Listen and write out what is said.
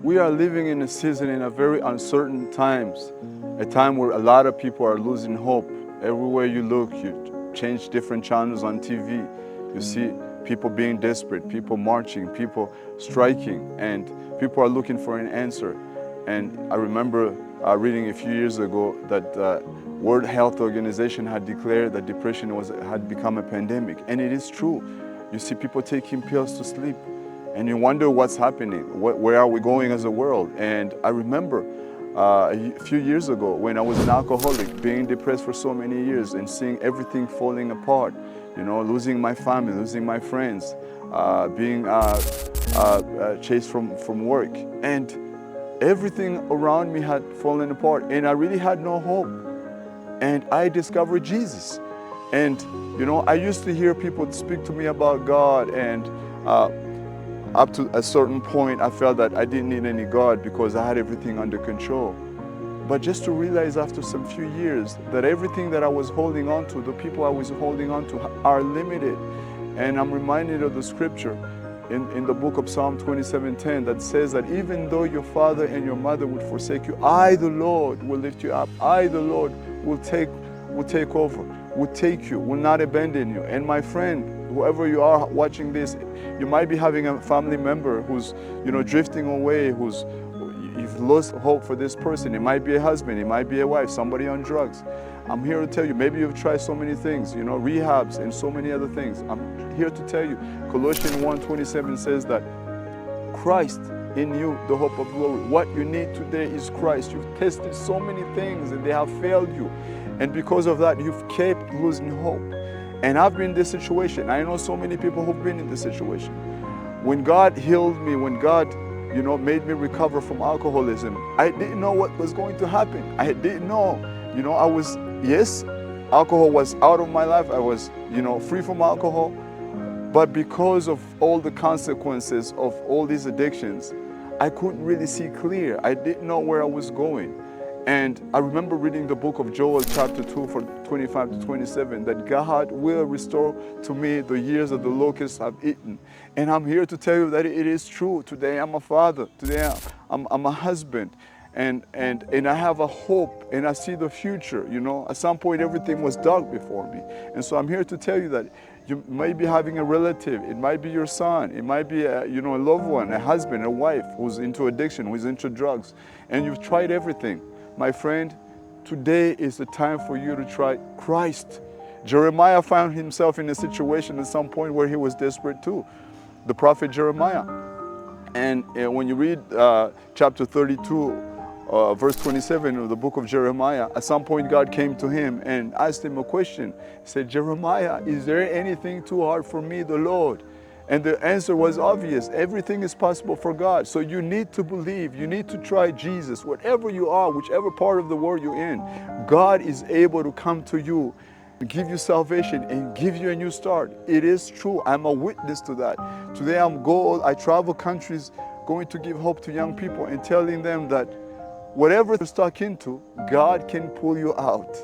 We are living in a season in a very uncertain times, a time where a lot of people are losing hope. Everywhere you look, you change different channels on TV, you see people being desperate, people marching, people striking, and people are looking for an answer. And I remember reading a few years ago that the World Health Organization had declared that depression had become a pandemic, and it is true. You see people taking pills to sleep, and you wonder what's happening, where are we going as a world? And I remember a few years ago when I was an alcoholic, being depressed for so many years and seeing everything falling apart, you know, losing my family, losing my friends, being chased from work. And everything around me had fallen apart, and I really had no hope. And I discovered Jesus. And, you know, I used to hear people speak to me about God, and up to a certain point, I felt that I didn't need any God because I had everything under control. But just to realize after some few years that everything that I was holding on to, the people I was holding on to are limited. And I'm reminded of the scripture in the book of Psalm 27:10 that says that even though your father and your mother would forsake you, I, the Lord, will lift you up. I, the Lord, will take over, will take you, will not abandon you. And my friend, whoever you are watching this, you might be having a family member who's, you know, drifting away, you've lost hope for this person. It might be a husband, it might be a wife, somebody on drugs. I'm here to tell you, maybe you've tried so many things, you know, rehabs and so many other things. I'm here to tell you, Colossians 1:27 says that Christ in you, the hope of glory. What you need today is Christ. You've tested so many things and they have failed you. And because of that, you've kept losing hope. And I've been in this situation. I know so many people who've been in this situation. When God healed me, when God, you know, made me recover from alcoholism, I didn't know what was going to happen. I didn't know. You know, yes, alcohol was out of my life. I was, you know, free from alcohol. But because of all the consequences of all these addictions, I couldn't really see clear. I didn't know where I was going. And I remember reading the book of Joel chapter 2 from 25 to 27 that God will restore to me the years that the locusts have eaten. And I'm here to tell you that it is true. Today I'm a father. Today I'm a husband. And I have a hope, and I see the future. You know, at some point everything was dark before me. And so I'm here to tell you that you may be having a relative, it might be your son, it might be a loved one, a husband, a wife who's into addiction, who's into drugs, and you've tried everything. My friend, today is the time for you to try Christ. Jeremiah found himself in a situation at some point where he was desperate too. The prophet Jeremiah. And when you read chapter 32, verse 27 of the book of Jeremiah, at some point God came to him and asked him a question. He said, Jeremiah, is there anything too hard for me, the Lord? And the answer was obvious. Everything is possible for God. So you need to believe. You need to try Jesus. Whatever you are, whichever part of the world you're in, God is able to come to you, give you salvation, and give you a new start. It is true. I'm a witness to that. Today I travel countries going to give hope to young people and telling them that whatever you're stuck into, God can pull you out.